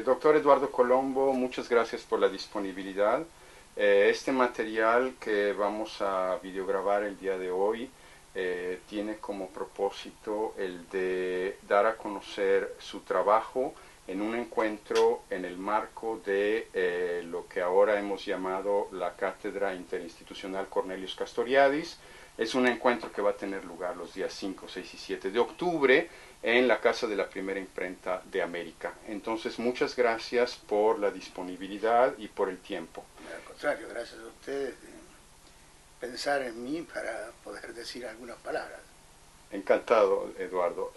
Doctor Eduardo Colombo, muchas gracias por la disponibilidad. Este material que vamos a videograbar el día de hoy tiene como propósito el de dar a conocer su trabajo en un encuentro en el marco de lo que ahora hemos llamado la Cátedra Interinstitucional Cornelius Castoriadis. Es un encuentro que va a tener lugar los días 5, 6 y 7 de octubre en la Casa de la Primera Imprenta de América. Entonces, muchas gracias por la disponibilidad y por el tiempo. Al contrario, gracias a ustedes de pensar en mí para poder decir algunas palabras. Encantado, Eduardo.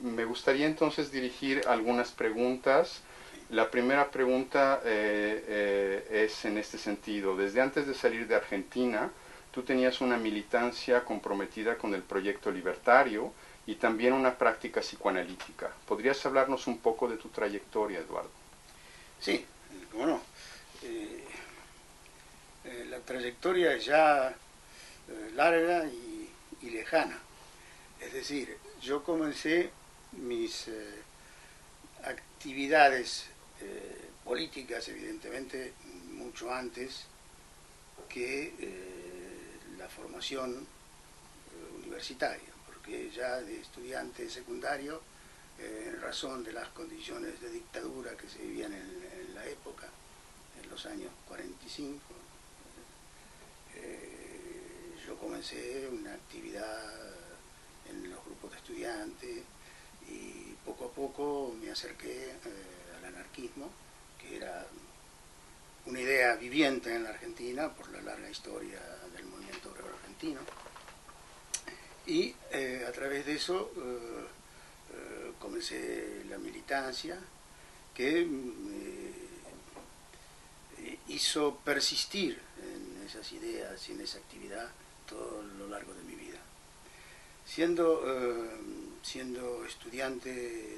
Me gustaría entonces dirigir algunas preguntas. La primera pregunta es en este sentido. Desde antes de salir de Argentina, tú tenías una militancia comprometida con el proyecto libertario y también una práctica psicoanalítica. ¿Podrías hablarnos un poco de tu trayectoria, Eduardo? Sí, cómo no. La trayectoria es ya larga y lejana. Es decir, yo comencé mis actividades políticas, evidentemente, mucho antes que la formación universitaria, porque ya de estudiante secundario, en razón de las condiciones de dictadura que se vivían en la época, en los años 45, yo comencé una actividad en los grupos de estudiantes y poco a poco me acerqué al anarquismo, que era una idea viviente en la Argentina por la larga historia del movimiento obrero argentino, y a través de eso comencé la militancia que me hizo persistir en esas ideas y en esa actividad todo lo largo de mi vida. Siendo estudiante,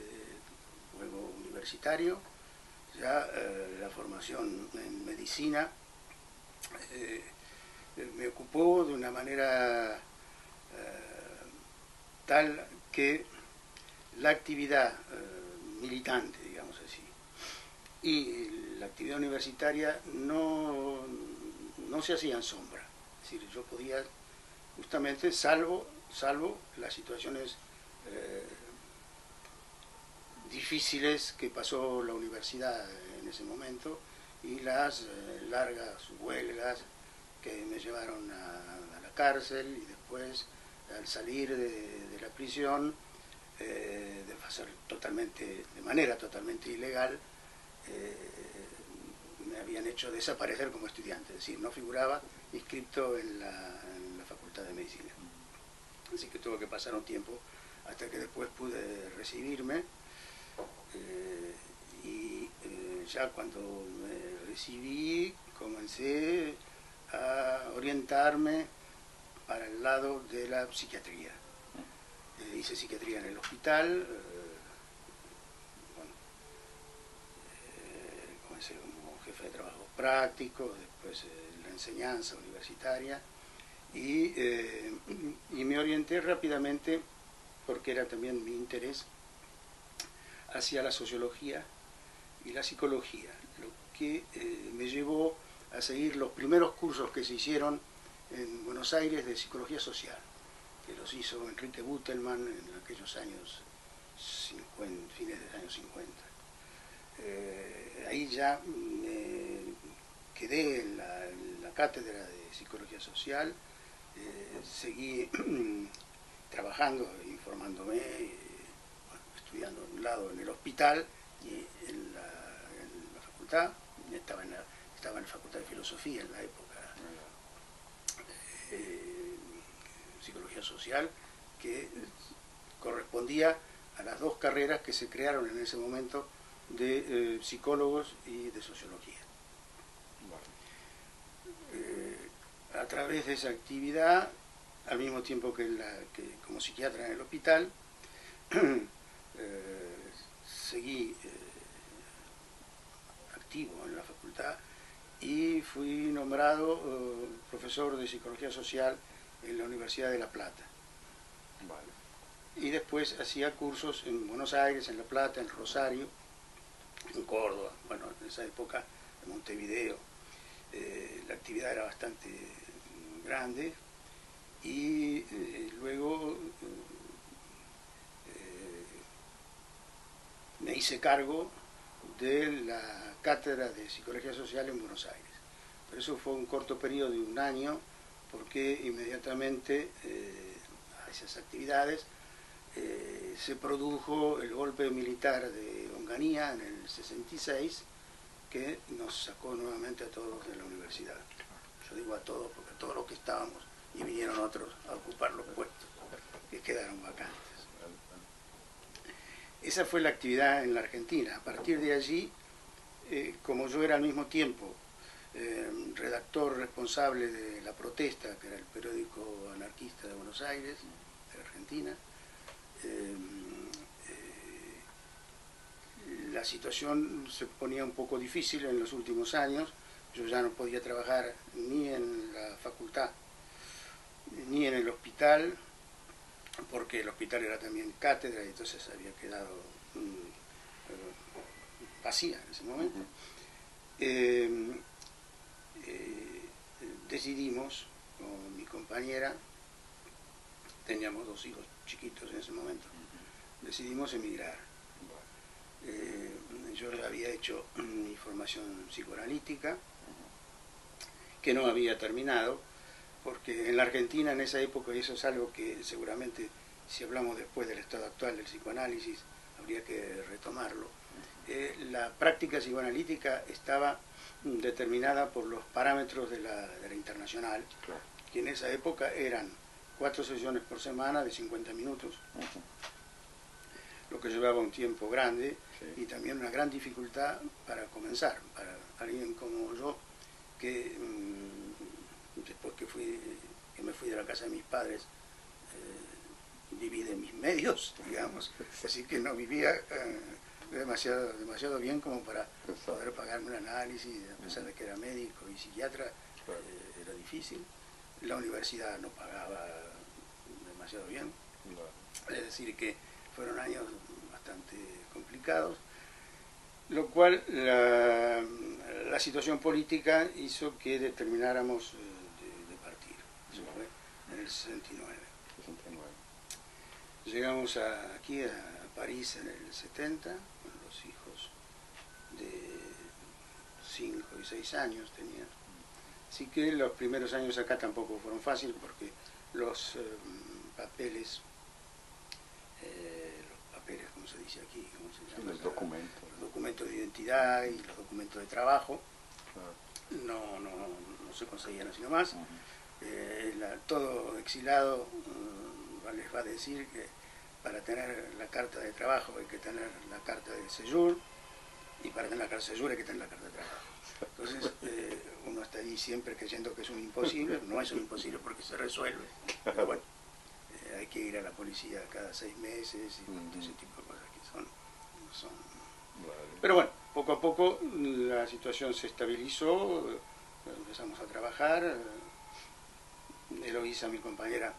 luego universitario, ya la formación en medicina me ocupó de una manera tal que la actividad militante, digamos así, y la actividad universitaria no se hacían sombra. Es decir, yo podía justamente, salvo las situaciones difíciles que pasó la universidad en ese momento y las largas huelgas que me llevaron a la cárcel y después al salir de la prisión de manera totalmente ilegal me habían hecho desaparecer como estudiante, es decir, no figuraba inscripto en la Facultad de Medicina. Así que tuvo que pasar un tiempo hasta que después pude recibirme ya cuando me recibí comencé a orientarme para el lado de la psiquiatría. Hice psiquiatría en el hospital, comencé como jefe de trabajo práctico, después la enseñanza universitaria y me orienté rápidamente, porque era también mi interés, hacia la sociología y la psicología, lo que me llevó a seguir los primeros cursos que se hicieron en Buenos Aires de psicología social, que los hizo Enrique Butelman en aquellos años 50, fines de los años 50. Ahí ya me quedé en la cátedra de psicología social, seguí trabajando, informándome, estudiando de un lado en el hospital y en la facultad. Estaba en la Facultad de Filosofía en la época, psicología social, que correspondía a las dos carreras que se crearon en ese momento de psicólogos y de sociología. A través de esa actividad, al mismo tiempo que como psiquiatra en el hospital, seguí activo en la facultad y fui nombrado profesor de psicología social en la Universidad de La Plata. Y después hacía cursos en Buenos Aires, en La Plata, en Rosario, en Córdoba, bueno, en esa época en Montevideo. La actividad era bastante grande y luego me hice cargo de la cátedra de Psicología Social en Buenos Aires. Pero eso fue un corto periodo de un año, porque inmediatamente a esas actividades se produjo el golpe militar de Onganía en el 66, que nos sacó nuevamente a todos de la universidad. Yo digo a todos porque a todos los que estábamos, y vinieron otros a ocupar los puestos que quedaron vacantes. Esa fue la actividad en la Argentina. A partir de allí, como yo era al mismo tiempo redactor responsable de La Protesta, que era el periódico anarquista de Buenos Aires, de Argentina, la situación se ponía un poco difícil en los últimos años. Yo ya no podía trabajar ni en la facultad ni en el hospital, porque el hospital era también cátedra y entonces había quedado vacía en ese momento. Decidimos con mi compañera, teníamos 2 hijos chiquitos en ese momento, decidimos emigrar. Yo ya había hecho mi formación psicoanalítica, que no había terminado, porque en la Argentina en esa época, y eso es algo que seguramente si hablamos después del estado actual del psicoanálisis habría que retomarlo, la práctica psicoanalítica estaba determinada por los parámetros de la internacional, claro, que en esa época eran 4 sesiones por semana de 50 minutos, lo que llevaba un tiempo grande, sí, y también una gran dificultad para comenzar, para alguien como yo, que después que me fui de la casa de mis padres, viví de mis medios, digamos, así que no vivía demasiado bien como para poder pagarme un análisis, a pesar de que era médico y psiquiatra, era difícil. La universidad no pagaba demasiado bien, es decir que fueron años bastante complicados, lo cual la situación política hizo que determináramos de partir. Eso fue en el 69. Llegamos aquí a París en el 70, con los hijos de 5 y 6 años tenían. Así que los primeros años acá tampoco fueron fáciles, porque los papeles, ¿cómo se dice aquí? ¿Cómo se llama? Los documentos. Los documentos de identidad y los documentos de trabajo, claro, no se conseguían así nomás. Todo exilado les va a decir que para tener la carta de trabajo hay que tener la carta de séjour, y para tener la carta de séjour hay que tener la carta de trabajo. Entonces uno está ahí siempre creyendo que es un imposible. No es un imposible porque se resuelve, pero bueno, hay que ir a la policía cada 6 meses y todo ese tipo de cosas que son. Pero bueno, poco a poco la situación se estabilizó, empezamos a trabajar. Eloísa, mi compañera,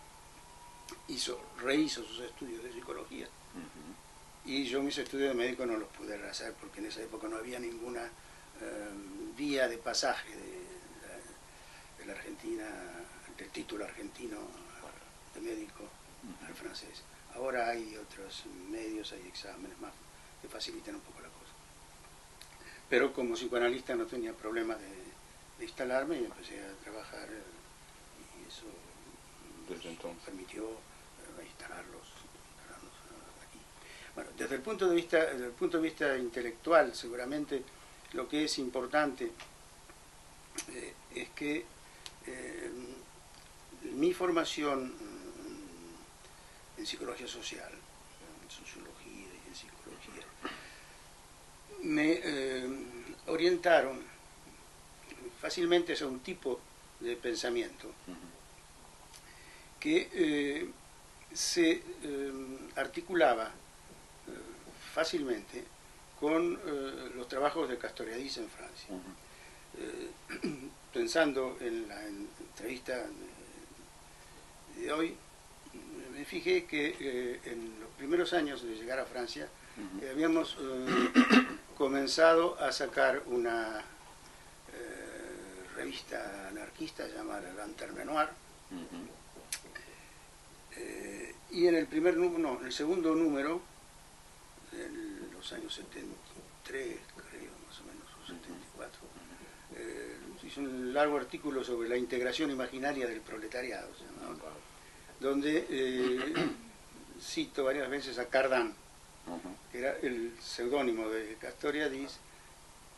rehizo sus estudios de psicología, y yo mis estudios de médico no los pude hacer porque en esa época no había ninguna vía de pasaje de la Argentina, del título argentino de médico al francés. Ahora hay otros medios, hay exámenes más que facilitan un poco la cosa. Pero como psicoanalista no tenía problemas de instalarme, y empecé a trabajar, y eso desde entonces permitió instalarlos aquí. Bueno, desde el punto de vista intelectual, seguramente lo que es importante es que mi formación en psicología social, en sociología y en psicología, me orientaron fácilmente hacia un tipo de pensamiento que se articulaba fácilmente con los trabajos de Castoriadis en Francia. Pensando en la entrevista de hoy, me fijé que en los primeros años de llegar a Francia habíamos comenzado comenzado a sacar una revista anarquista llamada Lanterne Noir. Y en el primer número, no, en el segundo número, en los años 73, creo, más o menos, o 74, hizo un largo artículo sobre la integración imaginaria del proletariado, se llamaba, donde cito varias veces a Cardin, que era el seudónimo de Castoriadis,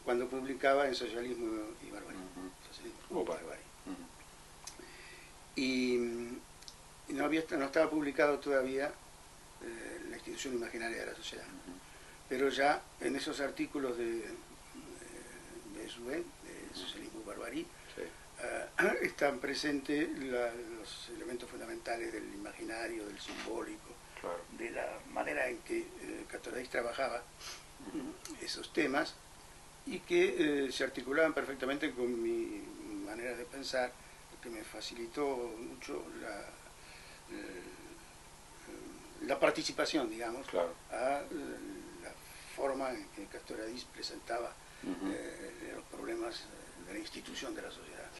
cuando publicaba en Socialismo y Barbarie. Socialismo y Barbarie. Y no estaba publicado todavía La institución imaginaria de la sociedad. Pero ya en esos artículos de Socialismo y Barbarie, están presentes los elementos fundamentales del imaginario, del simbólico, claro, de la manera en que Castoriadis trabajaba esos temas, y que se articulaban perfectamente con mi manera de pensar, que me facilitó mucho la participación, digamos, claro, a la forma en que Castoriadis presentaba los problemas de la institución de la sociedad.